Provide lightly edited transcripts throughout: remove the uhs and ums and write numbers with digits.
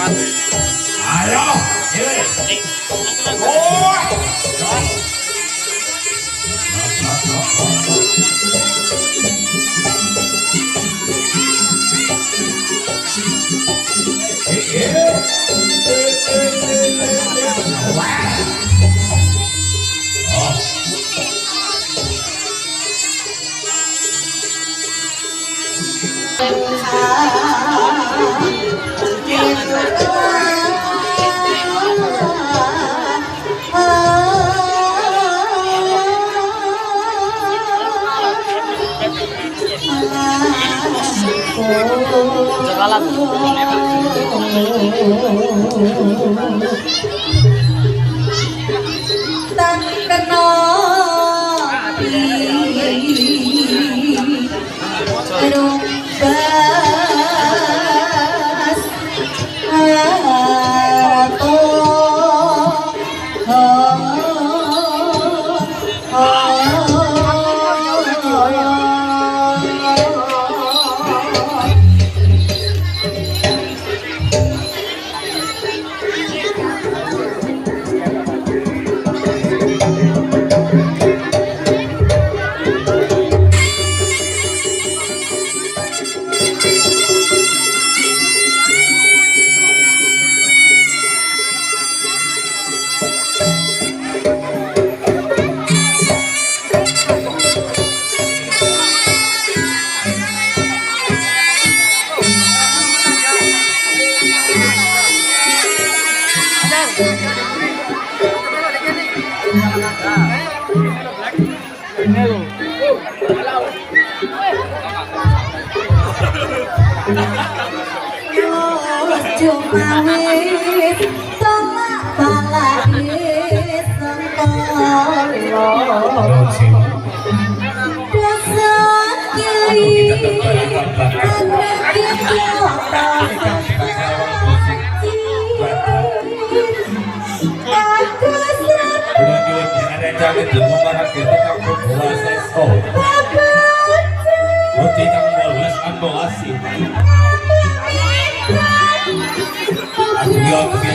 Ayo, oh, tak kena rubas atau cuma wis tolak balak wis sentolo dasar kiai anak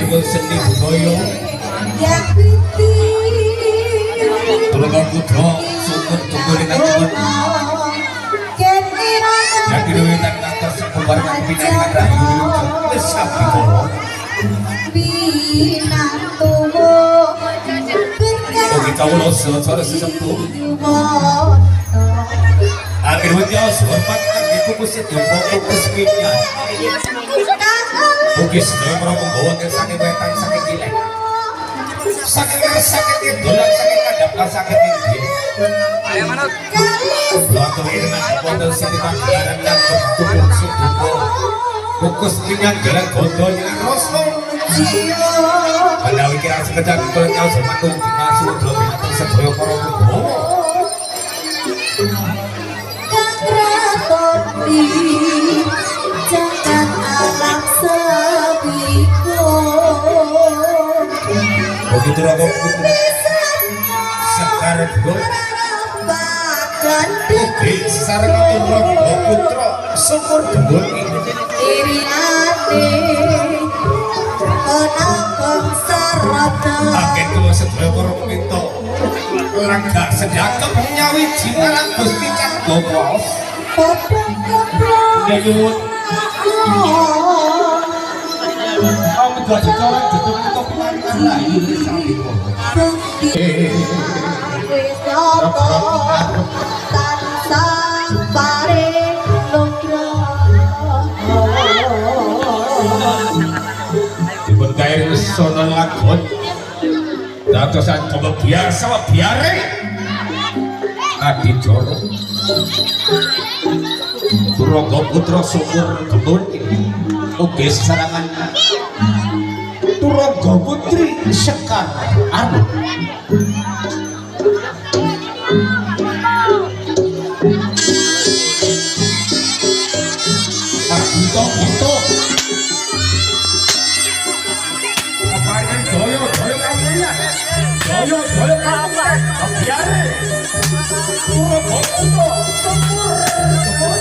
Aku seni budaya yang putih kalau kau putra syukur tunggu dengan yang dirumitan atas keluarga pinangan rayu besar di kolo bagi kau lo suara sesepuh akhir wajah hormat kaki kukusit yang fokus minyak Bugis dalam merokok bawa ke sakit wetan sakit gilek sakit itu dolan sakit kadap sakit ini ayah manut waktu ini dengan potensi di panggilan yang bertubuh sebuah fokus minyak jalan gondol yang rosol pada wikiran sekedar itu yang jauh sama tuh dimasuk dua binatang sebuah korong jangan alam sebiku begitu rokok putri sekarang gue oke sekarang itu rokok putra syukur dengul iri ane penakon sarata agen kalau sedaya korong itu langga sedakep nyawi jimarang gusti cak bobos potong-potong nyayut kamu gak sekarang jatuh ke topian rayu sambil bobos wisata tansah pare nugroho dipun kair sono lagon datosan coba biasa biare adi joro Rogo putra syukur kebun oke sesarangan Turogo putri sekar anu Buto Kapayan joyo kamu ya joyo kamu biare Turogo putra syukur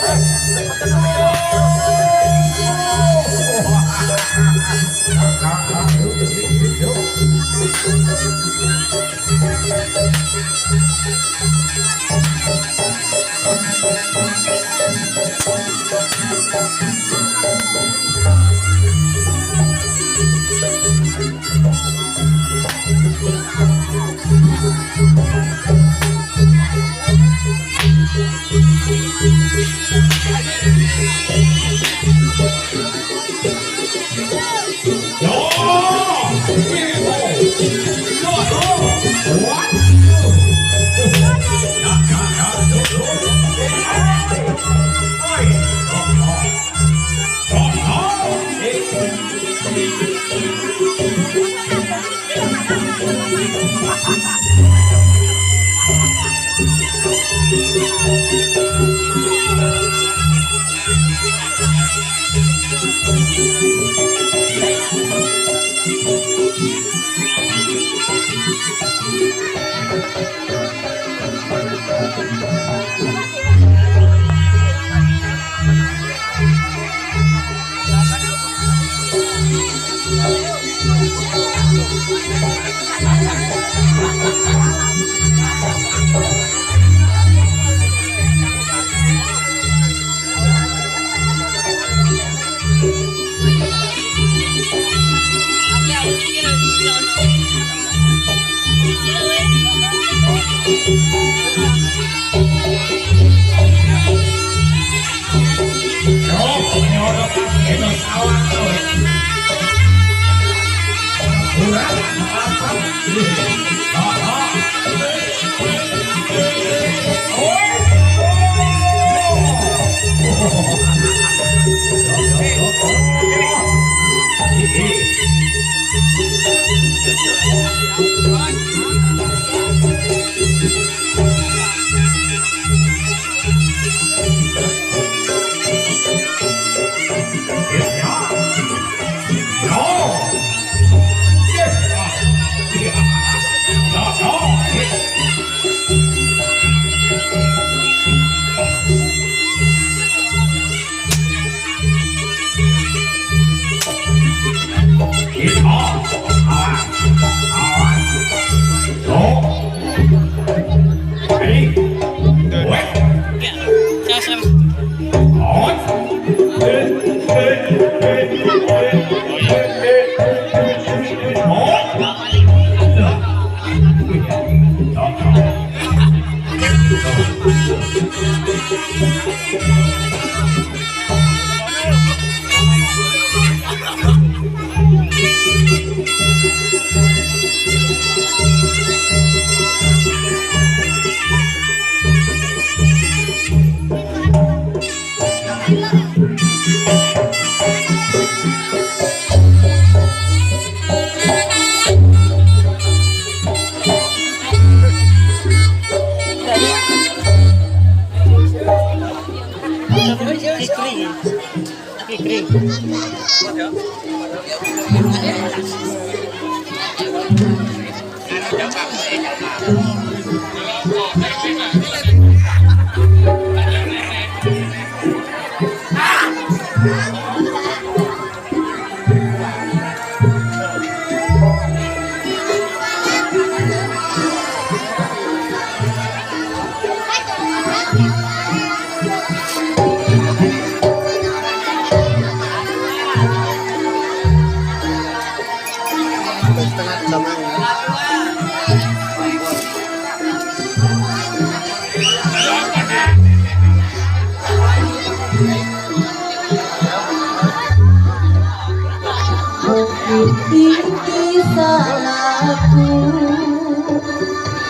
Tinggi salahku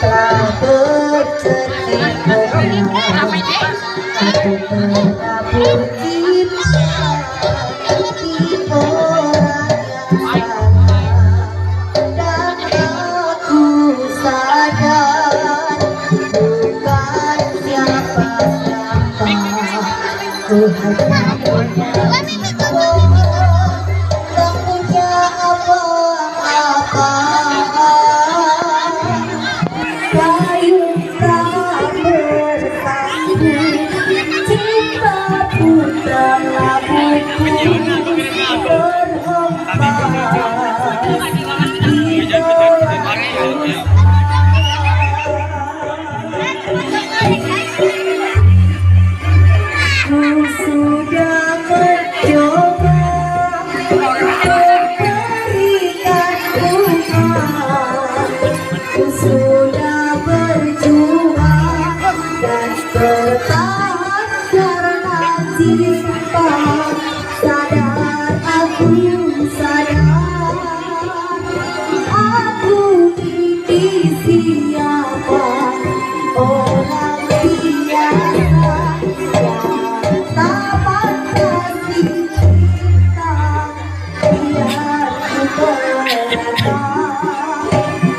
telah bercerita aku terabur cinta di orang yang salah dan aku sadar bukan siapa-siapa ku hanya punya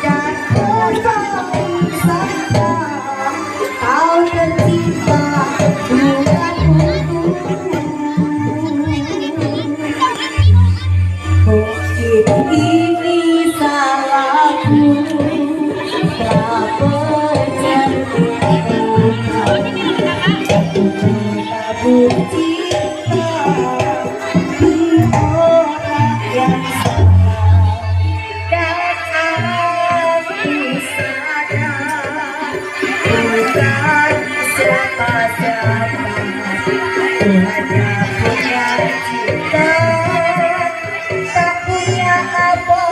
dan kau sangka kau tercipta bukan mungkin ini salahku tak bercerita tabur cinta di orang yang salah dan aku sadar bukan siapa-siapa hanya punya cinta tak punya apa